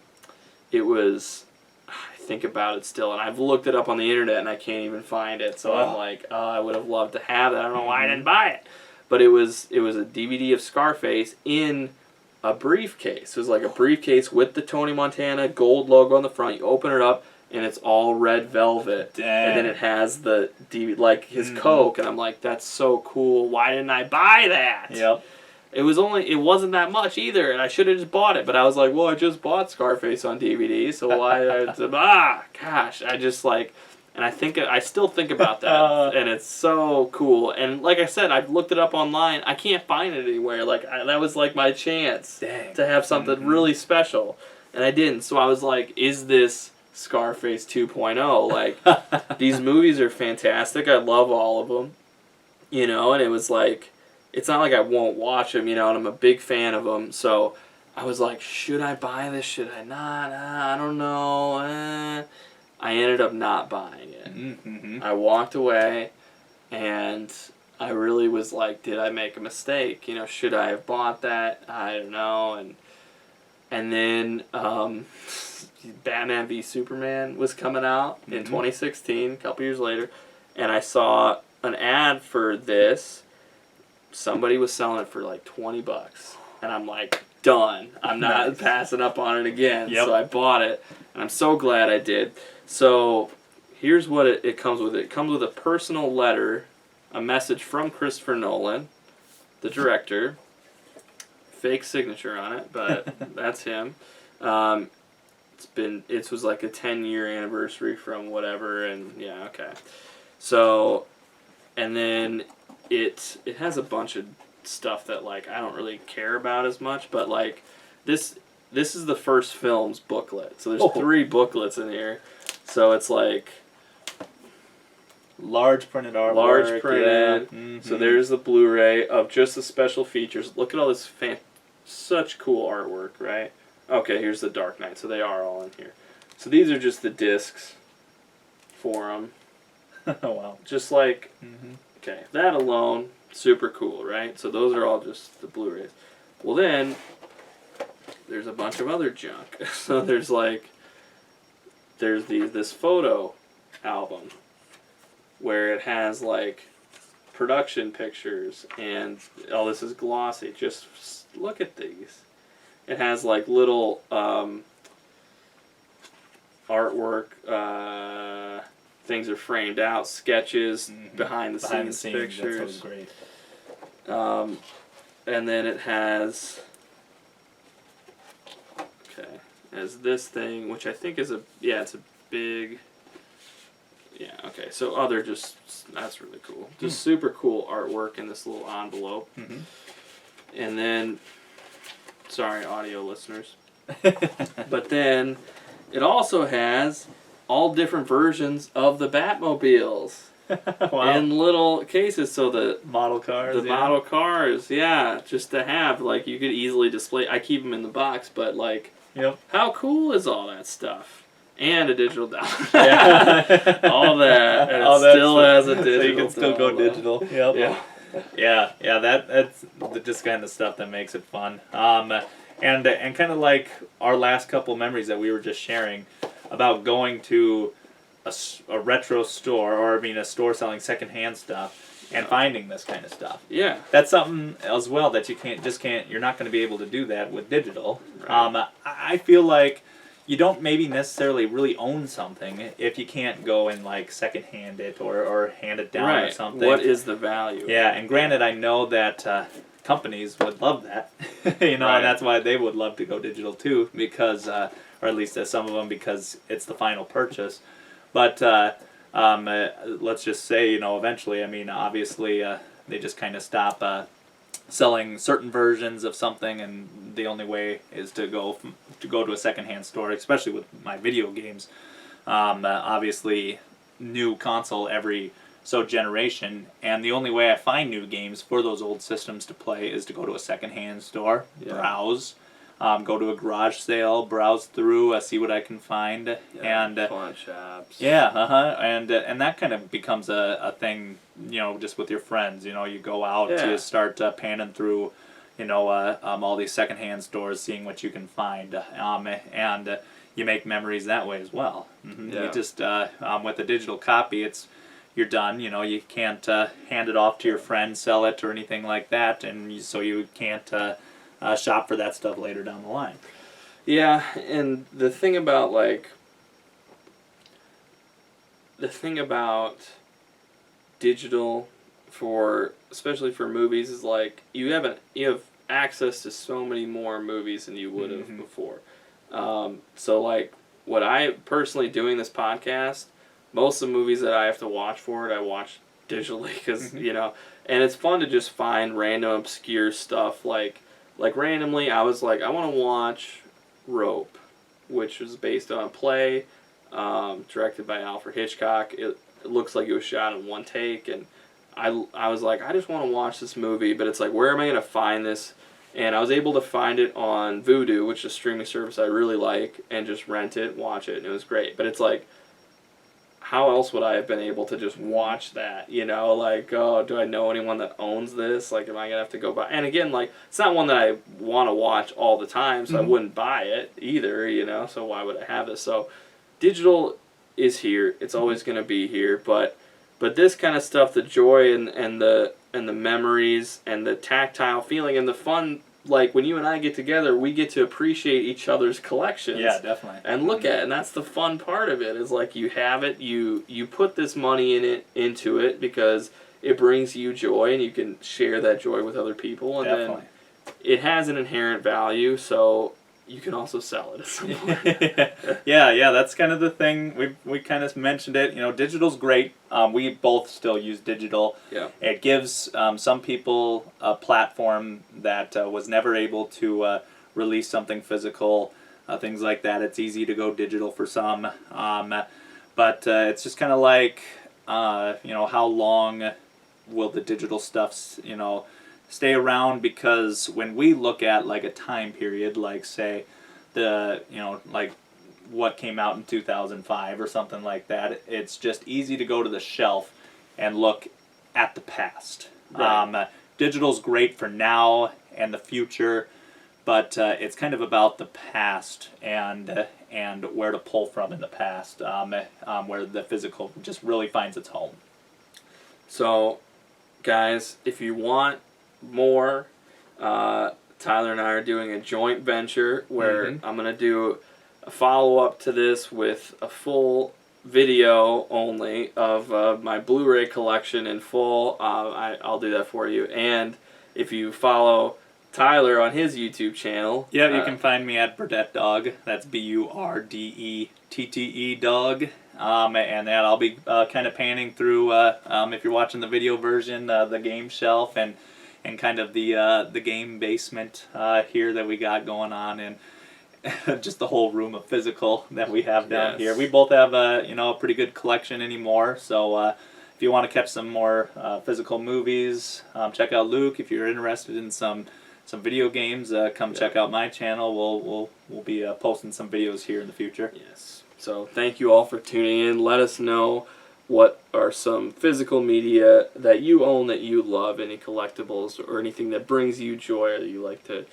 It was, I think about it still, and I've looked it up on the internet and I can't even find it. So I'm like, I would have loved to have that. I don't know why I didn't buy it. But it was a DVD of Scarface in a briefcase. It was like a briefcase with the Tony Montana gold logo on the front. You open it up, and it's all red velvet. Damn. And then it has the DVD, like his Coke, and I'm like, that's so cool. Why didn't I buy that? Yep. It wasn't that much either, and I should have just bought it. But I was like, well, I just bought Scarface on DVD, so why? I just like. And I still think about that, and it's so cool. And like I said, I've looked it up online. I can't find it anywhere. Like that was like my chance to have something really special, and I didn't. So I was like, "Is this Scarface 2.0?" Like these movies are fantastic. I love all of them, And it was like, it's not like I won't watch them, And I'm a big fan of them. So I was like, should I buy this? Should I not? I don't know. I ended up not buying it. Mm-hmm. I walked away, and I really was like, did I make a mistake? Should I have bought that? I don't know. And then Batman v Superman was coming out in 2016, a couple years later, and I saw an ad for this. Somebody was selling it for like $20, and I'm like, done. I'm not passing up on it again. Yep. So I bought it, and I'm so glad I did. So here's what it comes with. It comes with a personal letter, a message from Christopher Nolan, the director. Fake signature on it, but that's him. It was like a 10-year anniversary from whatever, and yeah, okay. So, and then it has a bunch of stuff that like I don't really care about as much, but like this is the first film's booklet. So there's 3 booklets in here. So it's like large printed artwork. Large printed. Yeah. Mm-hmm. So there's the Blu-ray of just the special features. Look at all this such cool artwork, right? Okay, here's the Dark Knight. So they are all in here. So these are just the discs for them. Oh, wow. Just like, okay, that alone, super cool, right? So those are all just the Blu-rays. Well then, there's a bunch of other junk. So there's this photo album where it has like production pictures and all this is glossy. Just look at these. It has like little artwork, things are framed out, sketches, behind the scenes pictures. That's great. And then it has this thing, which I think is it's a big, so other that's really cool. Just super cool artwork in this little envelope. And then, sorry audio listeners, but then it also has all different versions of the Batmobiles. Wow. In little cases, so the model cars. Model cars, just to have, like, you could easily display. I keep them in the box, but like, how cool is all that stuff? And a digital download. Yeah. All that. And it still has a digital. So you can still go digital. Yep. Yeah. That's just kind of stuff that makes it fun. And kind of like our last couple memories that we were just sharing about going to a retro store, or a store selling secondhand stuff, and finding this kind of stuff. Yeah. That's something as well that you're not going to be able to do that with digital. Right. I feel like you don't maybe necessarily really own something if you can't go and like secondhand it or hand it down or something. What is the value? Yeah, and granted, I know that companies would love that, and that's why they would love to go digital too, because, or at least some of them, because it's the final purchase. But let's just say, eventually, obviously, they just kind of stop selling certain versions of something, and the only way is to go to a secondhand store, especially with my video games. Obviously, new console every generation, and the only way I find new games for those old systems to play is to go to a secondhand store, browse, go to a garage sale, browse through, see what I can find, and pawn shops. And that kind of becomes a thing, just with your friends. You go out, you start panning through, all these secondhand stores, seeing what you can find, and you make memories that way as well. You just with a digital copy, you're done. You can't hand it off to your friend, sell it, or anything like that, and so you can't shop for that stuff later down the line. Yeah, and the thing about digital especially for movies is like you have access to so many more movies than you would have before. So like what I personally doing this podcast, most of the movies that I have to watch for it, I watch digitally because and it's fun to just find random obscure stuff like randomly, I was like, I want to watch Rope, which was based on a play directed by Alfred Hitchcock. It looks like it was shot in one take, and I was like, I just want to watch this movie, but it's like, where am I going to find this? And I was able to find it on Vudu, which is a streaming service I really like, and just rent it, watch it, and it was great. But it's like, how else would I have been able to just watch that, like, oh, do I know anyone that owns this? Like, am I going to have to go buy? And again, like, it's not one that I want to watch all the time, so I wouldn't buy it either, so why would I have this? So digital is here. It's always going to be here, but this kind of stuff, the joy and the memories and the tactile feeling and the fun like when you and I get together, we get to appreciate each other's collections. Yeah, definitely. And look at it, and that's the fun part of it. Is like you have it, you put this money into it because it brings you joy, and you can share that joy with other people, and Definitely. then it has an inherent value, so you can also sell it at some point. yeah, that's kind of the thing. We kind of mentioned it. Digital's great. We both still use digital. Yeah. It gives some people a platform that was never able to release something physical, things like that. It's easy to go digital for some, but it's just kind of like, how long will the digital stuff, stay around? Because when we look at like a time period, like say like what came out in 2005 or something like that, it's just easy to go to the shelf and look at the past. Right. Digital's great for now and the future, but it's kind of about the past and where to pull from in the past, where the physical just really finds its home. So, guys, if you want more, Tyler and I are doing a joint venture where I'm going to do a follow-up to this with a full video only of my Blu-ray collection in full. I'll do that for you. And if you follow Tyler on his YouTube channel... Yeah, you can find me at Burdettedog. That's Burdettete dog. And that I'll be kind of panning through, if you're watching the video version, the game shelf and kind of the game basement here that we got going on, and just the whole room of physical that we have down here. We both have a pretty good collection anymore, so if you want to catch some more physical movies, check out Luke. If you're interested in some video games, come check out my channel. We'll be posting some videos here in the future. Yes. So thank you all for tuning in. Let us know what are some physical media that you own that you love, any collectibles or anything that brings you joy or that you like to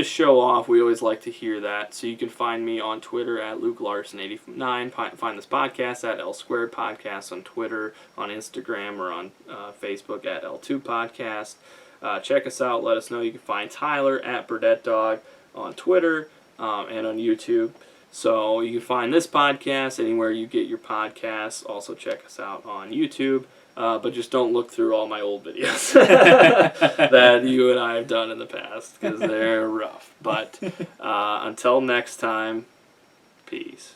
show off. We always like to hear that. So you can find me on Twitter at LukeLarson89. Find this podcast at L Squared Podcast on Twitter, on Instagram, or on Facebook at L2 Podcast. Check us out. Let us know. You can find Tyler at Burdettedog on Twitter and on YouTube. So you can find this podcast anywhere you get your podcasts. Also check us out on YouTube. But just don't look through all my old videos that you and I have done in the past, because they're rough. But until next time, peace.